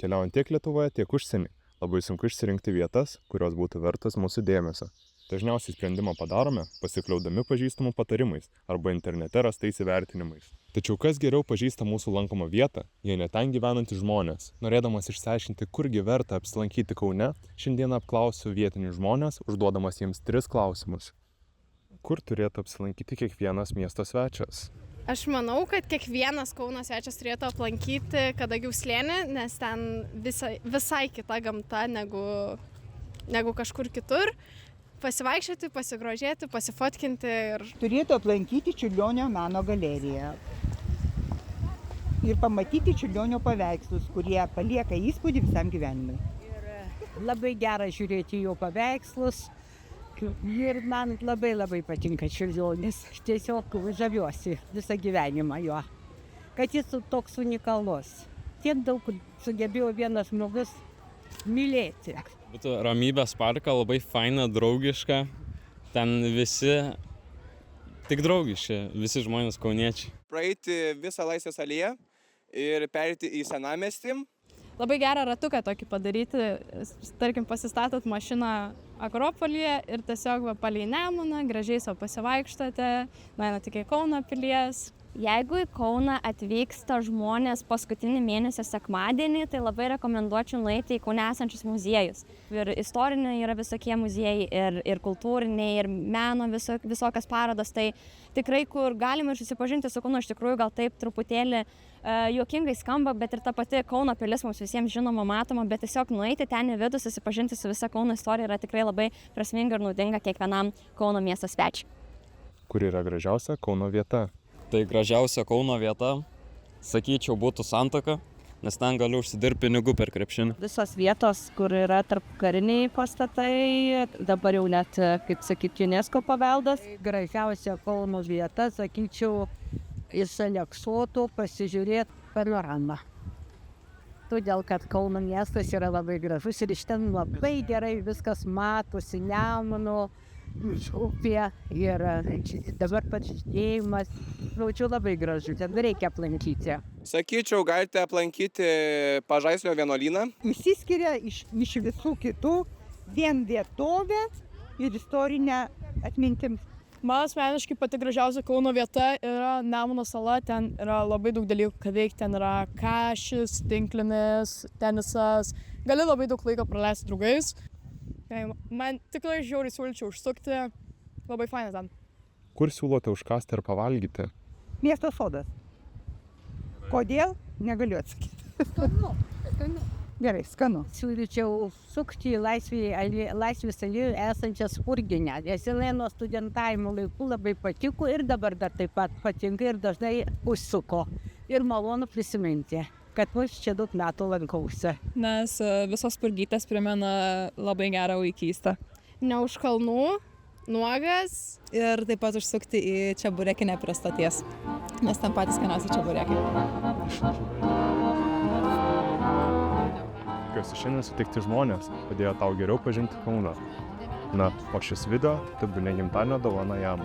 Keliaujant tiek Lietuvoje, tiek užsienį, labai sunku išsirinkti vietas, kurios būtų vertos mūsų dėmesio. Dažniausiai sprendimą padarome, pasikliaudami pažįstamų patarimais arba internete rastais įvertinimais. Tačiau kas geriau pažįsta mūsų lankomą vietą, jei ne ten gyvenantys žmonės? Norėdamas išsiaiškinti, kurgi verta apsilankyti Kaune, šiandien apklausiu vietinius žmonės, užduodamas jiems 3 klausimus. Kur turėtų apsilankyti kiekvienas miesto svečias? Aš manau, kad kiekvienas Kauno svečias turėtų aplankyti Kadagių slėnį, nes ten visai kita gamta negu kažkur kitur. Pasivaikščioti, pasigrožėti, pasifotkinti ir... Turėtų aplankyti Čiurlionio meno galeriją ir pamatyti Čiurlionio paveikslus, kurie palieka įspūdį visam gyvenimui. Ir labai gera žiūrėti jo paveikslus ir man labai patinka Čiurlionis. Tiesiog žaviuosi visą gyvenimą jo, kad jis toks unikalus. Tiek daug sugebėjo vienas žmogus mylėti. Būtų Ramybės parką, labai faina, draugiška, ten visi tik draugiški, visi žmonės kauniečiai. Praeiti visą Laisvės alėją ir perėti į Senamiestį. Labai gerą ratuką tokį padaryti, tarkim pasistatot mašiną Akropolyje ir tiesiog palei Nemuną, gražiai savo pasivaikštote, nueinate iki Kauno pilies. Jeigu į Kauną atvyksta žmonės paskutinį mėnesio sekmadienį, tai labai rekomenduočiau nueiti į Kaune esančius muziejus. Ir istoriniai yra visokie muziejai, ir kultūriniai, ir meno visokios parodos. Tai tikrai, kur galima ir susipažinti su Kaunu, iš tikrųjų gal taip truputėlį juokingai skamba, bet ir ta pati Kauno pilis mums visiems žinoma, matoma, bet tiesiog nueiti ten į vidų, susipažinti su visa Kauno istorija yra tikrai labai prasminga ir naudinga kiekvienam Kauno miesto svečiui. Kur yra gražiausia Kauno vieta? Tai gražiausia Kauno vieta, sakyčiau, būtų Santaka, nes ten galiu užsidirbti pinigų per krepšinį. Visos vietos, kur yra tarp kariniai pastatai, dabar jau net, kaip sakyti, UNESCO paveldas. Gražiausia Kauno vieta, sakyčiau, iš Aleksoto pasižiūrėti panoramą. Todėl, kad Kauno miestas yra labai gražus ir iš ten labai gerai viskas matosi, Nemuno upė ir dabar pats žydėjimas. Žodžiu, labai gražu, ten reikia aplankyti. Sakyčiau, galite aplankyti Pažaislio vienuolyną. Išsiskiria iš visų kitų vien vietovė ir istorinė atmintim. Man asmeniškai pati gražiausia Kauno vieta yra Nemuno sala, ten yra labai daug dalykų, ką veikti, ten yra kašis, tinklinis, tenisas, gali labai daug laiko praleisti draugais. Man tikrai žiauriai siūlyčiau užsukti, labai faina ten. Kur siūlote užkąsti ir pavalgyti? Miesto sodas. Kodėl? Negaliu atsakyti. Skanu. Gerai, skanu. Siūlyčiau sukti į Laisvės alėjoje esančią Spurginę, nes jinai nuo studentavimo laikų labai patiko ir dabar dar taip pat patinka ir dažnai užsuko. Ir malonu prisiminti, kad aš čia daug metų lankausi. Nes visos Spurgytės primena labai gerą vaikystę. Ne už kalnų, nuogas. Ir taip pat užsukti į čeburekinę prie stoties, nes ten patys skaniausi čeburekai. Tikiuosi šiandien sutikti žmonės padėjo tau geriau pažinti Kauną. Na, o šis video tai buvo ne gimtadienio dovana jam.